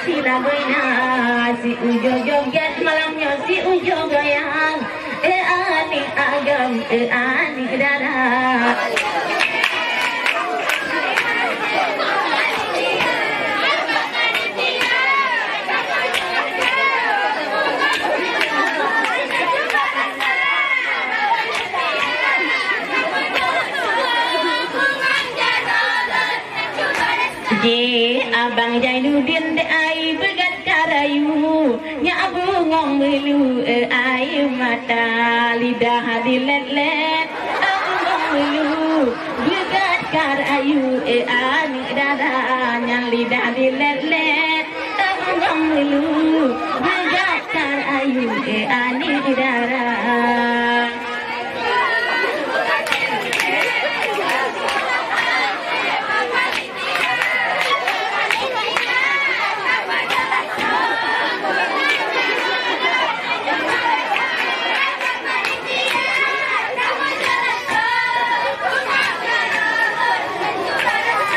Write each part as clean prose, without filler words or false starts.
si lagoina si ujo joget malamnya si ujo goyang ani agam ani dara. Abang Jainuddin de ai begat karayu nya abu ngong melu ai mata lidah dilet-let abu ngong melu begat karayu ani dada nya lidah dilet-let abu ngong melu begat karayu ani dada.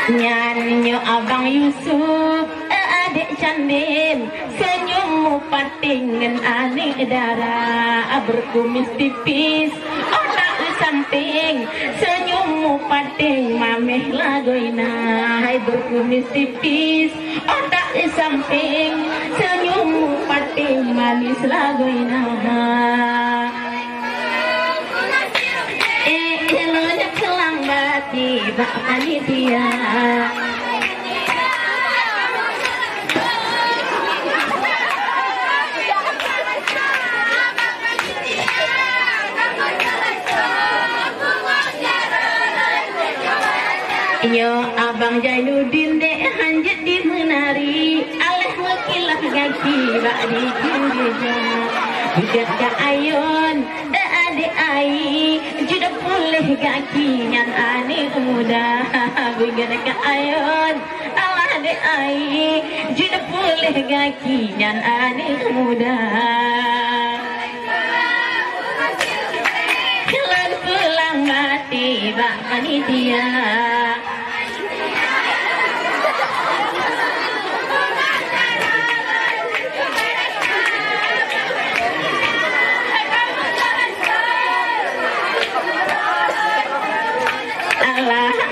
Nyanyo abang Yusuf adik Candin senyummu patingan aneh darah berkumis tipis otak samping senyummu pating mameh lagoina hai berkumis tipis otak samping senyummu pating manis lagoina. Bak panitia yo abang Jainuddin dek hanjat di menari aleh mekilah gaki bak di gereja budak ka ayon adik ai juda pulih gaki nyan ani muda budak ka ayon Allah adik ai juda pulih gaki nyan ani muda kelan pulang mati bak panitia.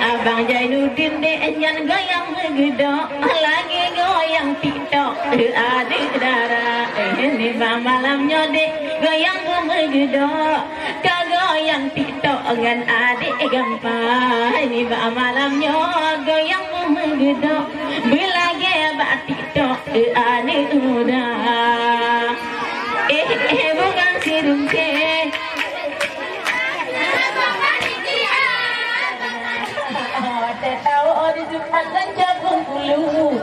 Abang Jainuddin dek nyan goyang megedok lagi goyang tiktok adik darah ini malamnya dek goyang megedok kagoyang tiktok dengan adik gampang ini malamnya goyang megedok belagi bak tiktok adik muda bukan sirumke Jumat jagung bulu,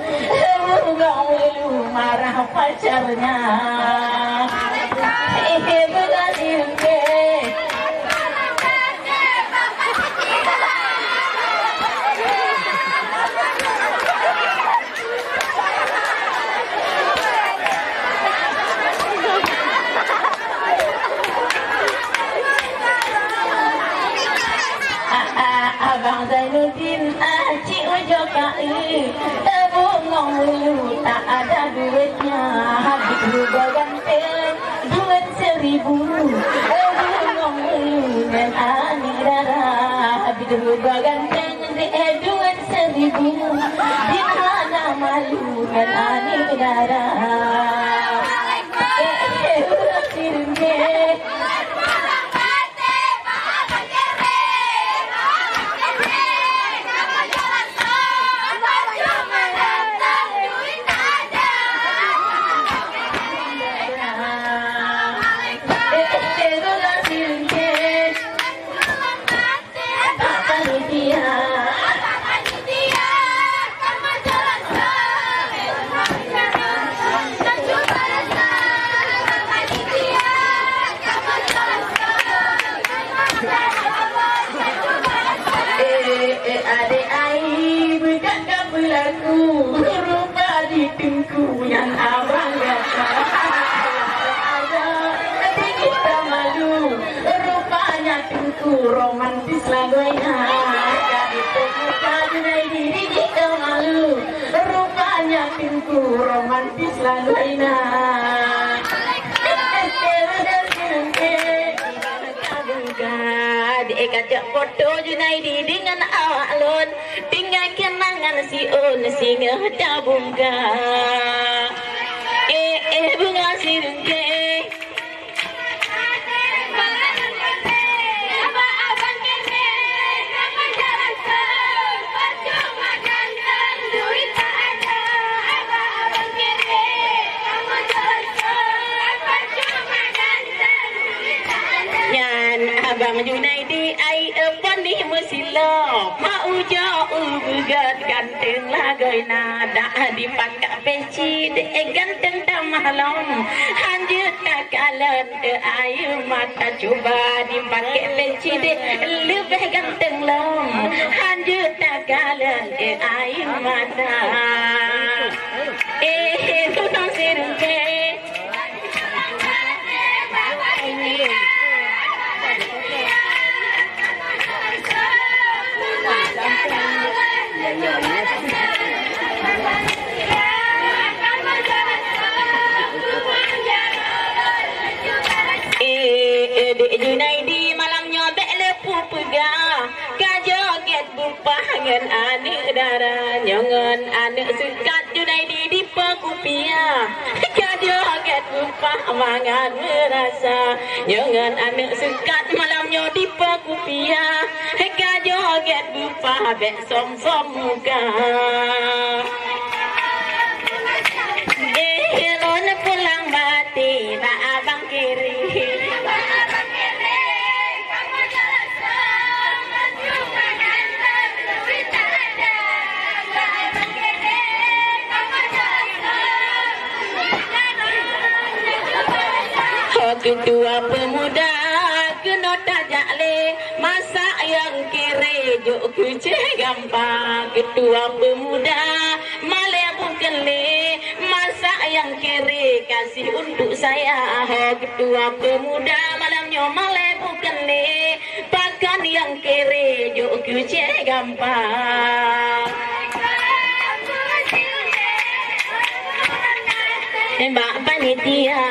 enggak mulu marah pacarnya. Berhasil deh. Abang Jainuddin aci ujo kai tebu ngong mulu tak ada duitnya habis juga ganteng duit 1000 tebu ngong mulu dan ani darah habis juga ganteng duit 1000 di mana malu dan ani darah adik ai berjaga berlaku rupa di tengku yang abang kata ada adik kita malu rupanya tengku romantis lagunya jadi tengku kadai diri kita malu rupanya batinku romantis lalu inah. Kajak foto Junaidi dengan awak lon, tinggal kenangan si on singa tabungga. Bunga sirengke. Abang Junaidi ai pani mesilo mau jauh begat ganteng lagai nada dipakai peci de ganteng tamalom hanjut takalan de ayu mata coba dipakai peci de lebih ganteng lom hanjut takalan de ayu mata tunang sirungke. Junaidi malamnya tak lepu pegang kajoget bupangan anak darah nyangan anak sekat Junaidi di pekupia kajoget bupangan merasa nyangan anak sekat malamnya di pekupia kajoget bupa bek som muka lon pulang mati tak abang kiri. Ketua pemuda kena tajak le masa yang kiri juk kuce gampang. Ketua pemuda male bukan le masa yang kiri kasih untuk saya. Ketua pemuda malamnya male bukan le pakan yang kiri juk kuce gampang. Mbak panitia.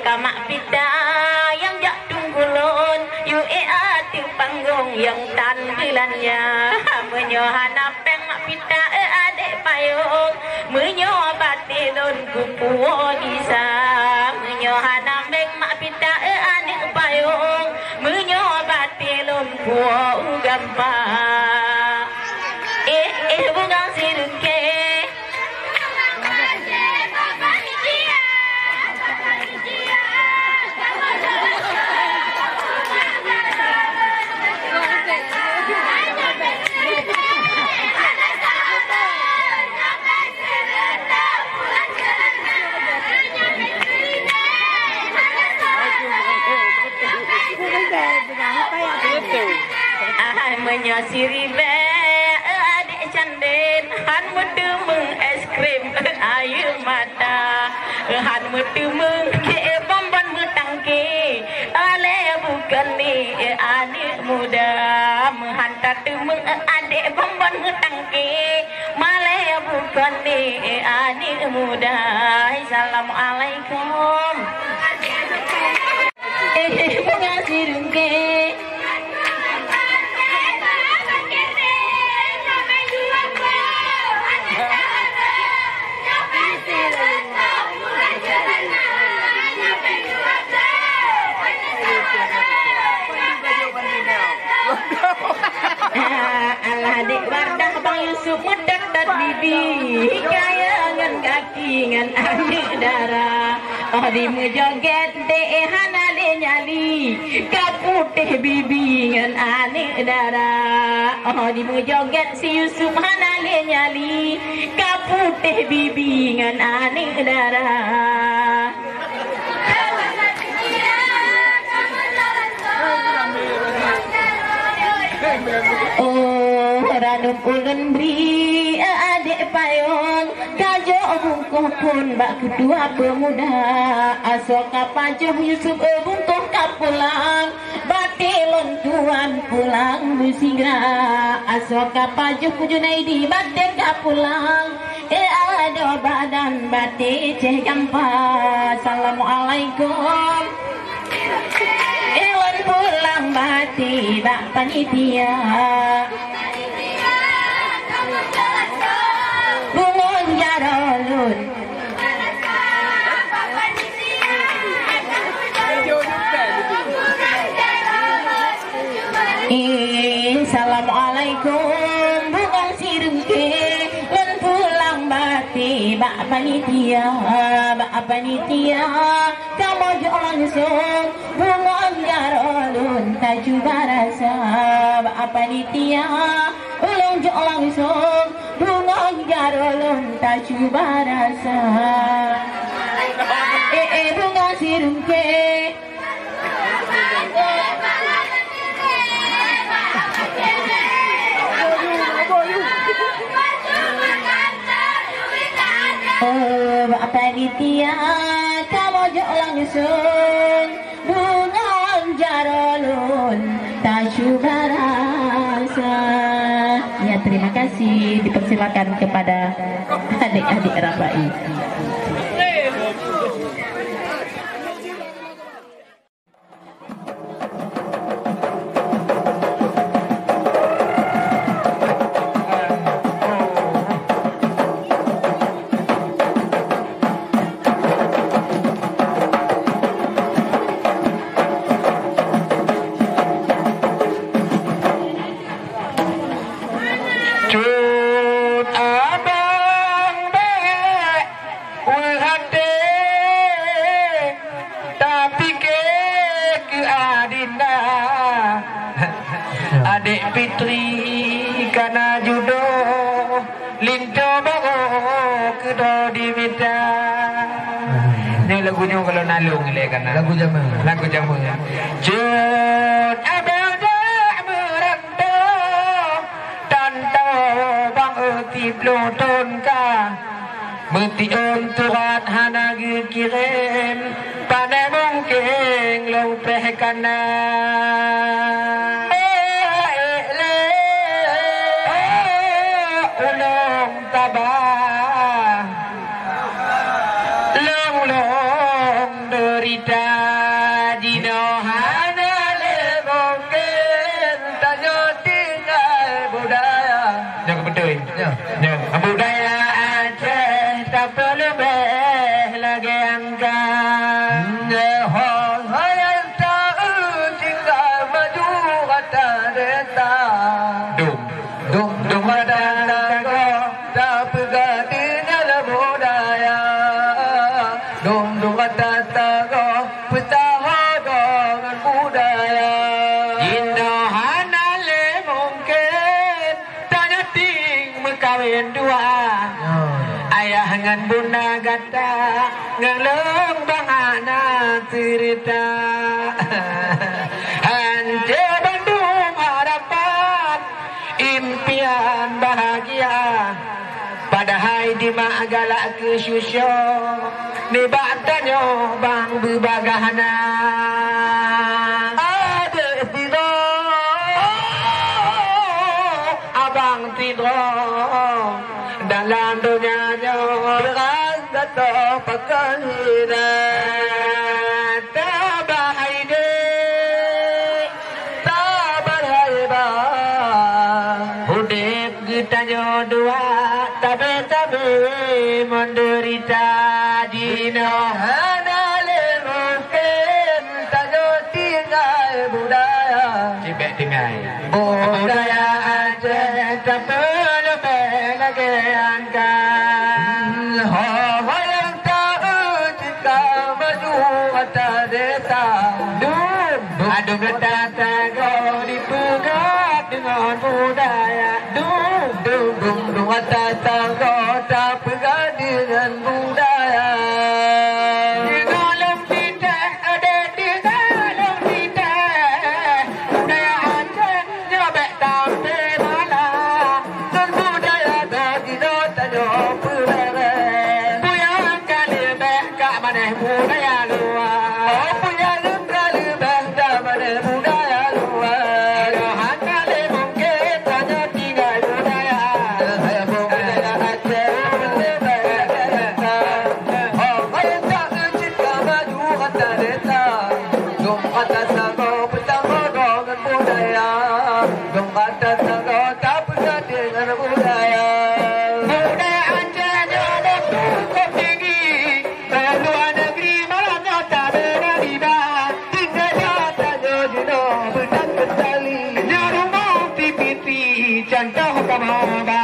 Kamak pita yang jak tunggulun ati panggung yang tan bulannya menyohana peng mak pita adik payung menyobatilun kupuo bisa menyohana peng mak pita adik payung menyobatilun kuo gampang bunga sirke. Menyasiri be adik canden han medemeng es krim ayu mata han medemeng ke bomban metangke ale bukan ni adik muda menghantar temeng adik bomban metangke male bukan ni adik muda. Assalamualaikum. Mengasih dungke. Adik Wardah Bang Yusuf medak dat bibi hikaya ngan kaki ngan adik darah di mejoget deh hana de nyali kaputih bibi ngan adik darah di mejoget si Yusuf hana de nyali kaputih bibi ngan adik darah Manuk ulun beri adik payung kajo bungkuh pun bak kedua pemuda asoka pajuh Yusuf bungkuh kapulang batilon tuan pulang musigra asoka pajuh Junaidi batik kapulang ado badan batik ceh jampa. Assalamualaikum. Ewan pulang bati bak panitia bungon jarolun Assalamualaikum bungon sirungke len pulang bati bak panitia kamu jo langsung bungon jarolun taju barasa bak panitia ulung jo langsung bungon jarolun taju barasa bunga sirungke bak panitia kamu jo langsung bungon jarolun taju barasa. Ya, terima kasih, dipersilakan kepada adik-adik Rabai. Adik Fitri karena judo linto bago kedo dimita. Ini lagunya kalau nalung le karena lagu jamu. Jod abang dah merantau tanto bang eti peloton ka menti tuat hana kirim pandai mungkin lo prehkana. Budaya Aceh tak perlu lagi angkat. Hayal tak tinggal maju kata deta. Dum kata tak pergi dalam budaya. Dum kata petah dengan budaya. Indahan ale mungkin tanya ting kawin dua ayah ngan bunda gata ngeleng bangana cerita hanje Bandung harapan impian bahagia padahal di mak galak ke susyo ni batanyo bang berbagahana ada tido abang tido dalam dunia beras atau pakaian tabahaide tabaraiba udip kita dua tabe menderita dino hanale mungkin tajo tinggal budaya cibek tinggal budaya Aceh tak adum letata go dipegat dengan budaya dum letata go tak pegat dengan budaya di dalam kita ada di dalam kita budaya Aceh nyobek tampil malah budaya luar. Punya negara bangsa pada budaya luar. Hanya le mungkin tanya tinggal budaya. Budaya Aceh berbeda. Oh, kaya tak cinta maju kata desa. Dong kata sago pertama dengan budaya. Dong kata sago tak pernah dengan budaya. Contoh kamoba,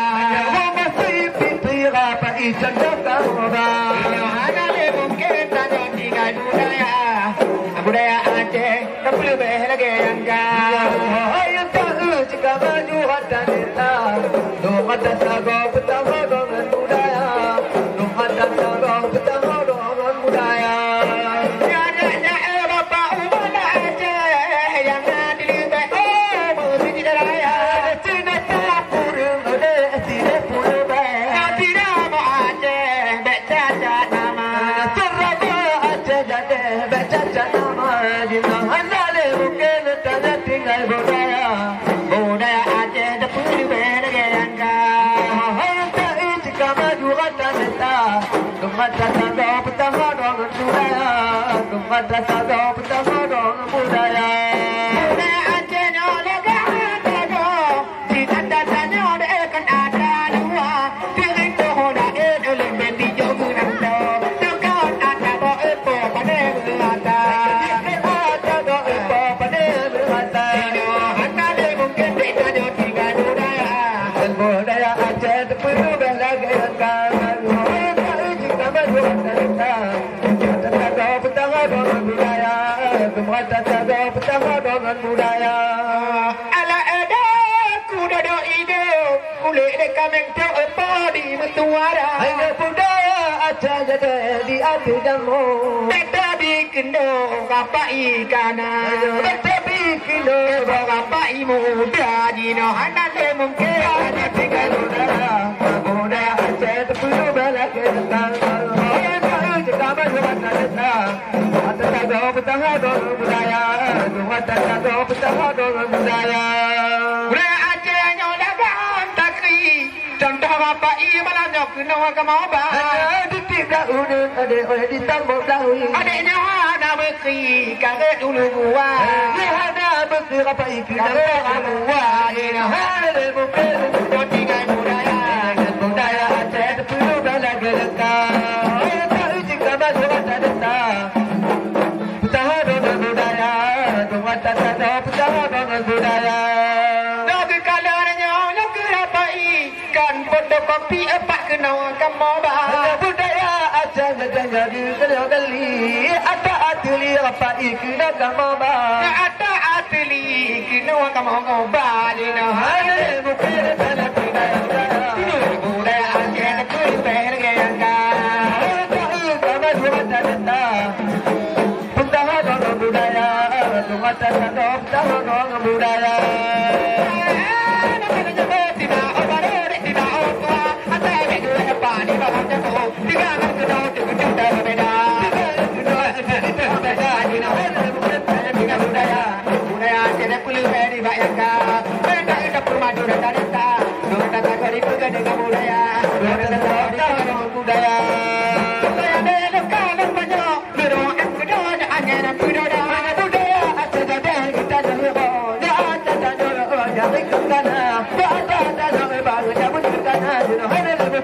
masih pintu apa contoh kamoba. Hanya le mungkin tanya tinggal budaya Aceh, tak perlu lagi angkat. Ayo tahu jika maju hati kita, dong kata sago pertama dengan budaya, dong kata sago pertama dengan budaya. Tiada Eropa umana Aceh yang ada di musik raya. Budaya Aceh tak perlu bergaya. Jika maju kata neta, kata sago pertama dengan budaya, kata sago pertama dengan budaya. Budaya Aceh nyolega sago, cita tanya dekan ada dua, piring tohoda oleh bendi jogu nanto, tukar ada bo epo pada berata. Budaya Aceh tak perlu bergaya. Jika maju kata sago pertama dengan budaya, kata sago pertama dengan budaya. Ala ada kuda do ide, kulit dekat mengcau apa di metuara. Hanya budaya Aceh jadi di hati jamu. Beta bikin do apa ikana, beta bikin do apa imuda dino hanan le mungkin ada tinggal budaya Aceh tak perlu bergaya. Jika maju kata desa, kata sago pertama dengan budaya, kata sago pertama dengan budaya. Budaya Aceh nyolagan takri, contoh apa malah nyok nawa kamoba. Ditik daun ada oleh ditambah daun. Adanya ada bekri karet dulu gua. Ada bekri apa ikan gua. Ada mungkin tinggal budaya Aceh tak perlu bergaya. Budaya. Nabi kalanya nak rapai kan fotokopi epak kena kamoba. Budaya Aceh jadi kena gali. Ada atli rapai kena kamoba. Ada atli kena kamoba. Dina hai mungkin ada budaya Aceh tak perlu bergaya. Kamu buat ada budaya, kata sago pertama dengan budaya. Tidak obaret, tidak oba, ada begitu apa ni bawa jatuh. Tiga nak kena kita berbeda. Kita berbeda, kita berbeda budaya. Budaya tidak perlu dibayangkan. Benda itu permadu dan data. Kita tak boleh pergi dengan budaya. Kita tak boleh dengan budaya. Saya ada lokal banyak. Berdoa berdoa hanya berdoa. Budaya Aceh jadi kita jadi orang. Ada jadi orang jadi kita. Ada baru jadi kita. Hanya lebih